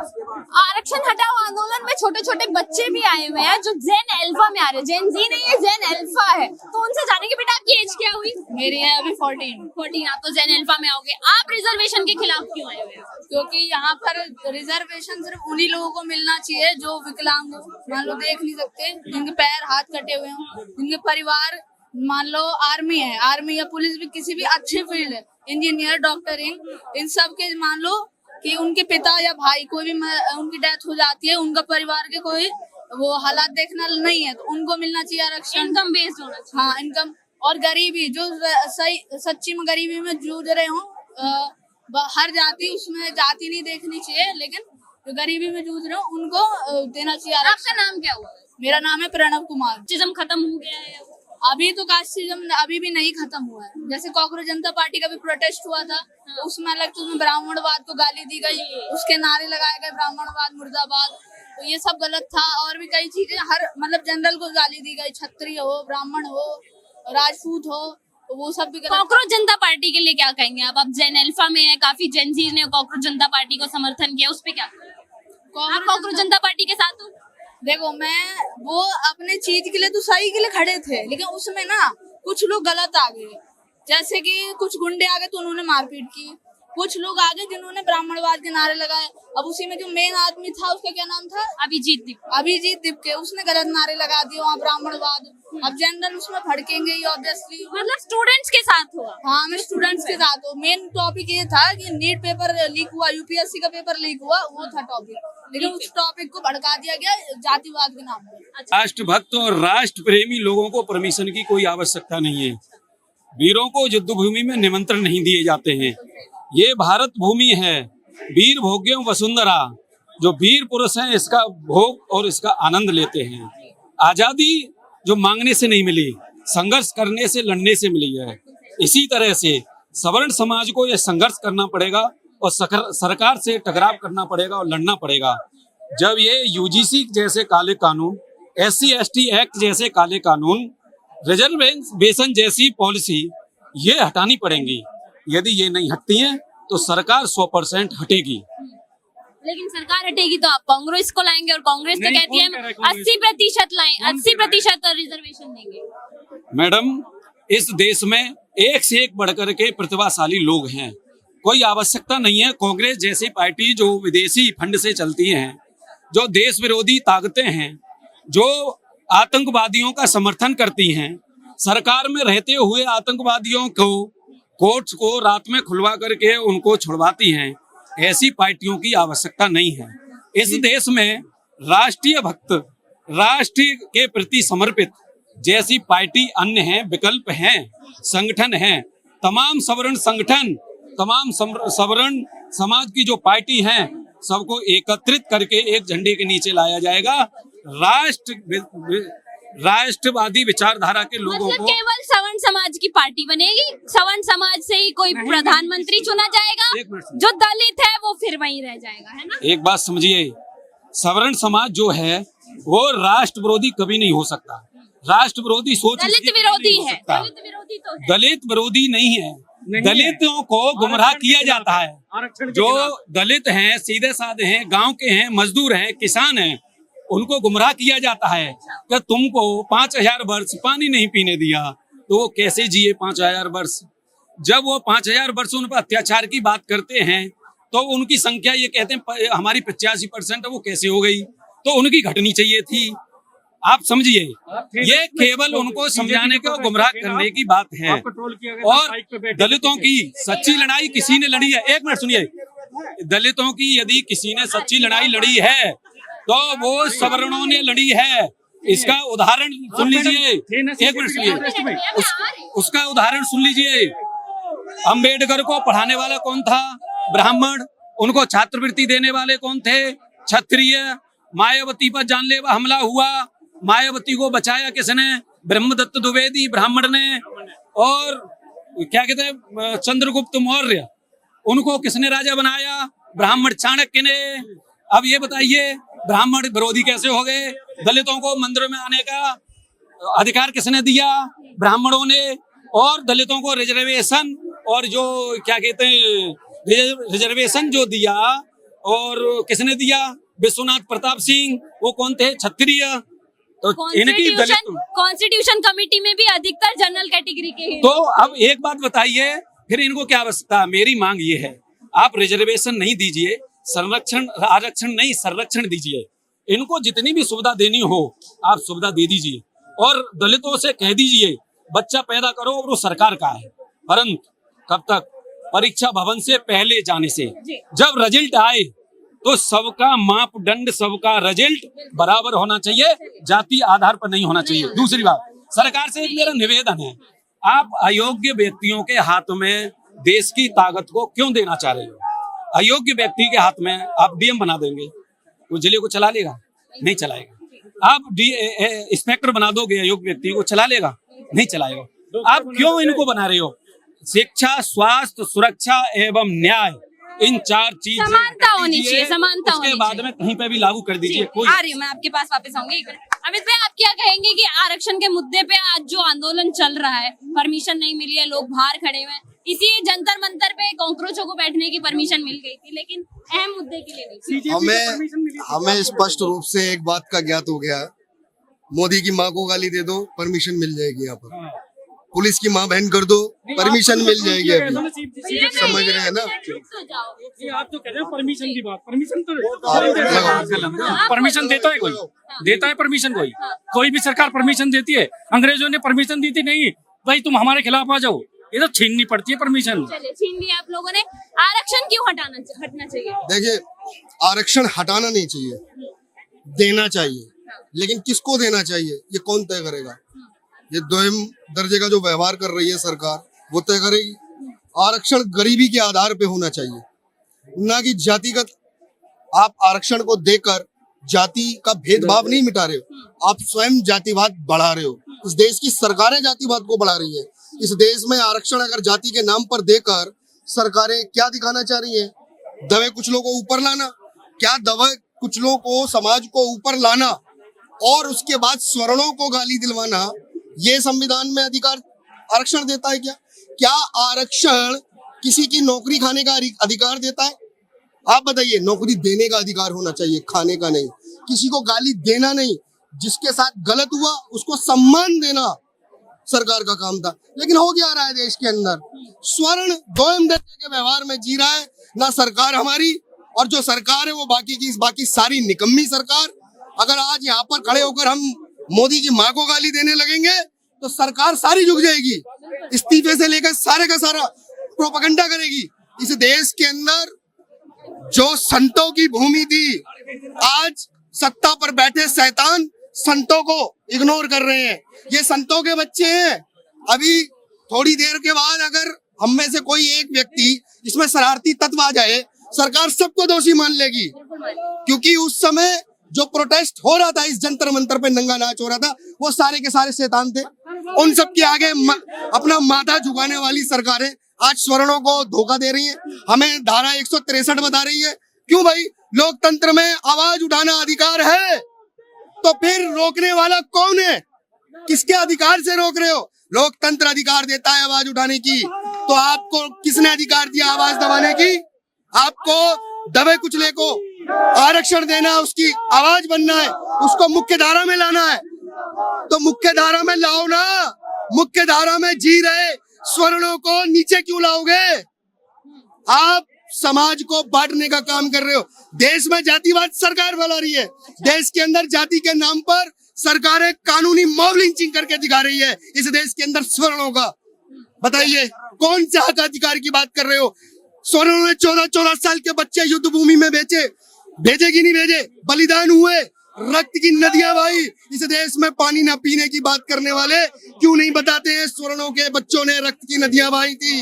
आरक्षण हटाओ आंदोलन में छोटे छोटे बच्चे भी आए हुए हैं जो जेन अल्फा में आ रहे हैं। जेन जी नहीं है, जेन अल्फा है। तो उनसे जानेंगे बेटा आपकी एज क्या हुई? मेरी है अभी 14। आप तो जेन अल्फा में आओगे। आप रिजर्वेशन के खिलाफ क्यों आए हुए हैं? क्योंकि यहाँ पर रिजर्वेशन सिर्फ उन्हीं लोगों को मिलना चाहिए जो विकलांग हो, मान लो देख नहीं सकते, जिनके पैर हाथ कटे हुए हों, जिनके परिवार मान लो आर्मी है, आर्मी या पुलिस भी, किसी भी अच्छी फील्ड है, इंजीनियर, डॉक्टरिंग, इन सब के मान लो कि उनके पिता या भाई कोई भी उनकी डेथ हो जाती है, उनका परिवार के कोई वो हालात देखना नहीं है, तो उनको मिलना चाहिए आरक्षण। इनकम बेस्ड होना चाहिए। हाँ, इनकम। और गरीबी जो सही सच्ची में गरीबी में जूझ रहे हो, हर जाति, उसमें जाति नहीं देखनी चाहिए, लेकिन जो गरीबी में जूझ रहे हो उनको देना चाहिए आरक्षण। आपका नाम क्या हुआ? मेरा नाम है प्रणव कुमार। कास्टिज्म खत्म हो गया है? अभी तो कास्टिज्म अभी भी नहीं खत्म हुआ है। जैसे कांग्रेस जनता पार्टी का भी प्रोटेस्ट हुआ था, उसमें अलग तो उसमें ब्राह्मणवाद को गाली दी गई, उसके नारे लगाए गए, ब्राह्मणवाद मुर्दाबाद, तो ये सब गलत था। और भी कई चीजें, हर मतलब जनरल को गाली दी गई, क्षत्रिय हो, ब्राह्मण हो, राजपूत हो, तो वो सब भी गलत। कांग्रेस जनता पार्टी के लिए क्या कहेंगे आप? जेन अल्फा में है, काफी जेनजीज ने कांग्रेस जनता पार्टी को समर्थन किया, उस पे क्या? आप कांग्रेस जनता पार्टी के साथ हो? देखो, मैं वो अपने चीज के लिए तो सही के लिए खड़े थे, लेकिन उसमें ना कुछ लोग गलत आ गए। जैसे कि कुछ गुंडे आ गए तो उन्होंने मारपीट की, कुछ लोग आ गए जिन्होंने ब्राह्मणवाद के नारे लगाए। अब उसी में जो मेन आदमी था, उसका क्या नाम था? अभिजीत दीपके, उसने गलत नारे लगा दिए वहाँ ब्राह्मणवाद। अब जनरल उसमें भड़केंगे ही ऑब्वियसली। मतलब स्टूडेंट्स के साथ हुआ? हाँ, मैं स्टूडेंट्स के साथ हूँ। मेन टॉपिक ये था कि नीट पेपर लीक हुआ, यूपीएससी का पेपर लीक हुआ, वो था टॉपिक, लेकिन उस टॉपिक को भड़का दिया गया जातिवाद के नाम पर। राष्ट्रभक्त और राष्ट्र प्रेमी लोगों को परमिशन की कोई आवश्यकता नहीं है। वीरों को युद्ध भूमि में निमंत्रण नहीं दिए जाते हैं। ये भारत भूमि है, वीर भोग्यम वसुंधरा। जो वीर पुरुष हैं इसका भोग और इसका आनंद लेते हैं। आजादी जो मांगने से नहीं मिली, संघर्ष करने से, लड़ने से मिली है। इसी तरह से सवर्ण समाज को यह संघर्ष करना पड़ेगा और सरकार से टकराव करना पड़ेगा और लड़ना पड़ेगा। जब ये यूजीसी जैसे काले कानून, SC ST एक्ट जैसे काले कानून, रिजर्वेशन जैसी पॉलिसी ये हटानी पड़ेंगी। यदि ये नहीं हटती हैं तो सरकार 100% हटेगी। लेकिन सरकार हटेगी तो आप कांग्रेस को लाएंगे, और कांग्रेस तो कहती है 80% लाएं, 80% रिजर्वेशन देंगे। मैडम, इस देश में एक से एक बढ़कर के प्रतिभाशाली लोग हैं। कोई आवश्यकता नहीं है कांग्रेस जैसी पार्टी जो विदेशी फंड से चलती हैं, जो देश विरोधी ताकतें हैं, जो आतंकवादियों का समर्थन करती हैं, सरकार में रहते हुए आतंकवादियों को कोर्ट्स को रात में खुलवा करके उनको छुड़वाती हैं। ऐसी पार्टियों की आवश्यकता नहीं है। इस देश में राष्ट्रीय भक्त, राष्ट्र के प्रति समर्पित जैसी पार्टी अन्य हैं, विकल्प हैं, संगठन हैं। तमाम सवर्ण संगठन, तमाम सवर्ण समाज की जो पार्टी हैं, सबको एकत्रित करके एक झंडे के नीचे लाया जाएगा। राष्ट्रवादी विचारधारा के लोगों को केवल सवर्ण समाज की पार्टी बनेगी? सवर्ण समाज से ही कोई प्रधानमंत्री चुना जाएगा? जो दलित है वो फिर वहीं रह जाएगा, है ना? एक बात समझिए, सवर्ण समाज जो है वो राष्ट्र विरोधी कभी नहीं हो सकता। राष्ट्र विरोधी सोच दलित विरोधी है। दलित विरोधी तो है। दलित विरोधी नहीं है। दलितों को गुमराह किया जाता है। जो दलित हैं, सीधे साधे हैं, गांव के हैं, मजदूर हैं, किसान हैं, उनको गुमराह किया जाता है कि तुमको 5000 वर्ष पानी नहीं पीने दिया तो वो कैसे जिए 5000 वर्ष। जब वो 5000 वर्ष उन पर अत्याचार की बात करते हैं तो उनकी संख्या ये कहते हैं हमारी 85% है, वो कैसे हो गई? तो उनकी घटनी चाहिए थी। आप समझिए, ये केवल उनको समझाने को, गुमराह करने की बात है। और दलितों की सच्ची लड़ाई किसी ने लड़ी है, एक मिनट सुनिए, दलितों की यदि किसी ने सच्ची लड़ाई लड़ी है तो वो सवर्णों ने लड़ी है। इसका उदाहरण सुन लीजिए, एक मिनट सुनिए, उसका उदाहरण सुन लीजिए। अंबेडकर को पढ़ाने वाला कौन था? ब्राह्मण। उनको छात्रवृत्ति देने वाले कौन थे? क्षत्रिय। मायावती पर जानलेवा हमला हुआ, मायावती को बचाया किसने? ब्रह्मदत्त द्विवेदी ब्राह्मण ने। और क्या कहते हैं, चंद्रगुप्त मौर्य, उनको किसने राजा बनाया? ब्राह्मण चाणक्य ने। अब ये बताइए, ब्राह्मण विरोधी कैसे हो गए? दलितों को मंदिर में आने का अधिकार किसने दिया? ब्राह्मणों ने। और दलितों को रिजर्वेशन, और जो क्या कहते हैं, रिजर्वेशन जो दिया और किसने दिया? विश्वनाथ प्रताप सिंह, वो कौन थे? क्षत्रिय। तो इनकी दलित, कॉन्स्टिट्यूशन कमेटी में भी अधिकतर जनरल कैटेगरी के हैं। तो अब एक बात बताइए, फिर इनको क्या आवश्यकता? मेरी मांग ये है, आप रिजर्वेशन नहीं दीजिए, संरक्षण आरक्षण नहीं संरक्षण दीजिए, इनको जितनी भी सुविधा देनी हो आप सुविधा दे दीजिए, और दलितों से कह दीजिए बच्चा पैदा करो और वो सरकार का है, परंतु कब तक? परीक्षा भवन से पहले जाने से, जब रिजल्ट आए तो सबका मापदंड, सबका रिजल्ट बराबर होना चाहिए, जाति आधार पर नहीं होना चाहिए। दूसरी बात, सरकार से एक मेरा निवेदन है, आप अयोग्य व्यक्तियों के हाथ में देश की ताकत को क्यों देना चाह रहे हो? अयोग्य व्यक्ति के हाथ में आप डीएम बना देंगे, वो जिले को चला लेगा? नहीं चलाएगा। आप इंस्पेक्टर बना दोगे, अयोग्य व्यक्ति को चला लेगा? नहीं चलाएगा। आप क्यों इनको बना रहे हो? शिक्षा, स्वास्थ्य, सुरक्षा एवं न्याय, इन 4 चीज समानता होनी चाहिए, समानता उसके होनी बाद चाहिए। में कहीं पे भी लागू कर दीजिए। कोई आ रही हूँ, मैं आपके पास वापस आऊंगी। एक मिनट। अमित भाई, आप क्या कहेंगे कि आरक्षण के मुद्दे पे आज जो आंदोलन चल रहा है, परमिशन नहीं मिली है, लोग बाहर खड़े हुए हैं, इसी जंतर मंतर पे कॉकरोचों को बैठने की परमिशन मिल गई थी, लेकिन अहम मुद्दे के लिए नहीं। हमें स्पष्ट रूप से एक बात का ज्ञात हो गया, मोदी की माँ को गाली दे दो, परमिशन मिल जाएगी। यहाँ पर पुलिस की माँ बहन कर दो, परमिशन मिल जाएगी। अभी समझ रहे हैं ना? ये आप तो कह रहे हो परमिशन की बात, परमिशन तो लगाओ। परमिशन देता है कोई? देता है परमिशन कोई? कोई भी सरकार परमिशन देती है? अंग्रेजों ने परमिशन दी थी? नहीं भाई, तुम हमारे खिलाफ आ जाओ, ये तो छीननी पड़ती है परमिशन। चलिए, छीन लिया आप लोगों ने। आरक्षण क्यों हटना चाहिए? देखिए, आरक्षण हटाना नहीं चाहिए, देना चाहिए, लेकिन किसको देना चाहिए ये कौन तय करेगा? ये दोहम दर्जे का जो व्यवहार कर रही है सरकार, वो तय करेगी। आरक्षण गरीबी के आधार पे होना चाहिए, ना कि जातिगत। आप आरक्षण को देकर जाति का भेदभाव नहीं मिटा रहे हो, आप स्वयं जातिवाद बढ़ा रहे हो। इस देश की सरकारें जातिवाद को बढ़ा रही है। इस देश में आरक्षण अगर जाति के नाम पर देकर सरकारें क्या दिखाना चाह रही है? दबे कुछ लोगों को ऊपर लाना। क्या दबे कुछ लोगों को, समाज को ऊपर लाना और उसके बाद स्वर्णों को गाली दिलवाना, ये संविधान में अधिकार आरक्षण देता है क्या? क्या आरक्षण किसी की नौकरी खाने का अधिकार देता है? आप बताइए। नौकरी देने का अधिकार होना चाहिए, खाने का नहीं। किसी को गाली देना नहीं, जिसके साथ गलत हुआ उसको सम्मान देना सरकार का काम था। लेकिन हो क्या रहा है देश के अंदर? स्वर्ण दोहम दर्जे के व्यवहार में जी रहा है ना सरकार हमारी, और जो सरकार है वो बाकी सारी निकम्मी सरकार। अगर आज यहाँ पर खड़े होकर हम मोदी की माँ को गाली देने लगेंगे तो सरकार सारी झुक जाएगी, इस्तीफे से लेकर सारे का सारा प्रोपेगेंडा करेगी। इस देश के अंदर जो संतों की भूमि थी, आज सत्ता पर बैठे शैतान संतों को इग्नोर कर रहे हैं। ये संतों के बच्चे हैं। अभी थोड़ी देर के बाद अगर हम में से कोई एक व्यक्ति इसमें शरारती तत्व आ जाए, सरकार सबको दोषी मान लेगी, क्योंकि उस समय जो प्रोटेस्ट हो रहा था, इस जंतर मंतर पे नंगा नाच हो रहा था, वो सारे के सारे शैतान थे। उन सब के आगे अपना माथा झुकाने वाली सरकारें आज स्वर्णों को धोखा दे रही हैं। हमें धारा 163 बता रही है। क्यों भाई? लोकतंत्र में आवाज उठाना अधिकार है, तो फिर रोकने वाला कौन है? किसके अधिकार से रोक रहे हो? लोकतंत्र अधिकार देता है आवाज उठाने की, तो आपको किसने अधिकार दिया आवाज दबाने की? आपको दबे कुचले को आरक्षण देना, उसकी आवाज बनना है, उसको मुख्य धारा में लाना है, तो मुख्य धारा में लाओ ना। मुख्य धारा में जी रहे स्वर्णों को नीचे क्यों लाओगे? आप समाज को बांटने का काम कर रहे हो। देश में जातिवाद सरकार फैला रही है। देश के अंदर जाति के नाम पर सरकारें कानूनी मॉब लिंचिंग करके दिखा रही है इस देश के अंदर स्वर्णों का। बताइए कौन से हक अधिकार की बात कर रहे हो? स्वर्णों ने 14-14 साल के बच्चे युद्ध भूमि में भेजे कि नहीं भेजे? बलिदान हुए, रक्त की नदियां बही। इस देश में पानी न पीने की बात करने वाले क्यों नहीं बताते हैं स्वर्णों के बच्चों ने रक्त की नदियां बही थी।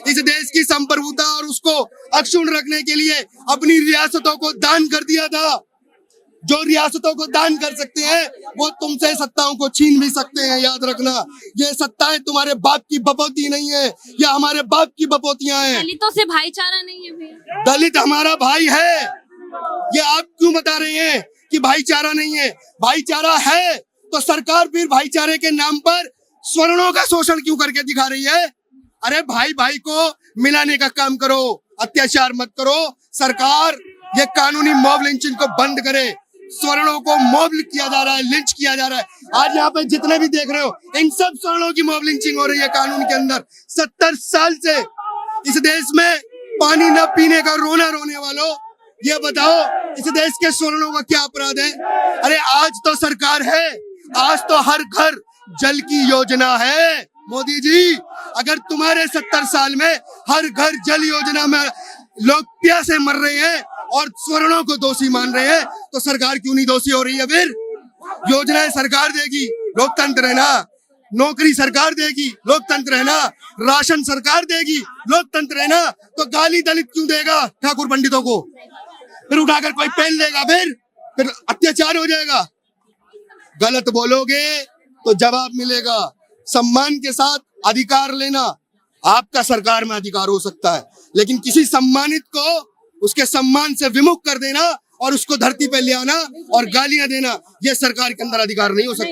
इस देश की संप्रभुता और उसको अक्षुण्ण रखने के लिए अपनी रियासतों को दान कर दिया था। जो रियासतों को दान कर सकते हैं वो तुमसे सत्ताओं को छीन भी सकते हैं, याद रखना। ये सत्ताएं तुम्हारे बाप की बपोती नहीं है, ये हमारे बाप की बपोतियां हैं। दलितों से भाईचारा नहीं है भैया? दलित हमारा भाई है। ये आप क्यों बता रहे हैं कि भाईचारा नहीं है? भाईचारा है तो सरकार फिर भाईचारे के नाम पर स्वर्णों का शोषण क्यों करके दिखा रही है? अरे भाई भाई को मिलाने का काम करो, अत्याचार मत करो। सरकार ये कानूनी मॉब लिंचिंग को बंद करे। स्वर्णों को मॉब किया जा रहा है, लिंच किया जा रहा है। आज यहाँ पे जितने भी देख रहे हो, इन सब स्वर्णों की मॉब लिंचिंग हो रही है कानून के अंदर। 70 साल से इस देश में पानी न पीने का रोना रोने वालों, ये बताओ इस देश के स्वर्णों का क्या अपराध है? अरे आज तो सरकार है, आज तो हर घर जल की योजना है। मोदी जी, अगर तुम्हारे 70 साल में हर घर जल योजना में लोग प्यासे मर रहे हैं और स्वर्णों को दोषी मान रहे हैं, तो सरकार क्यों नहीं दोषी हो रही है? फिर योजनाएं सरकार देगी, लोकतंत्र है ना। नौकरी सरकार देगी, लोकतंत्र है ना। राशन सरकार देगी, लोकतंत्र है ना। तो गाली दलित क्यों देगा ठाकुर पंडितों को? फिर उठाकर कोई पहन लेगा, फिर अत्याचार हो जाएगा। गलत बोलोगे तो जवाब मिलेगा। सम्मान के साथ अधिकार लेना, आपका सरकार में अधिकार हो सकता है, लेकिन किसी सम्मानित को उसके सम्मान से विमुख कर देना और उसको धरती पे ले आना और गालियां देना, यह सरकार के अंदर अधिकार नहीं हो सकता।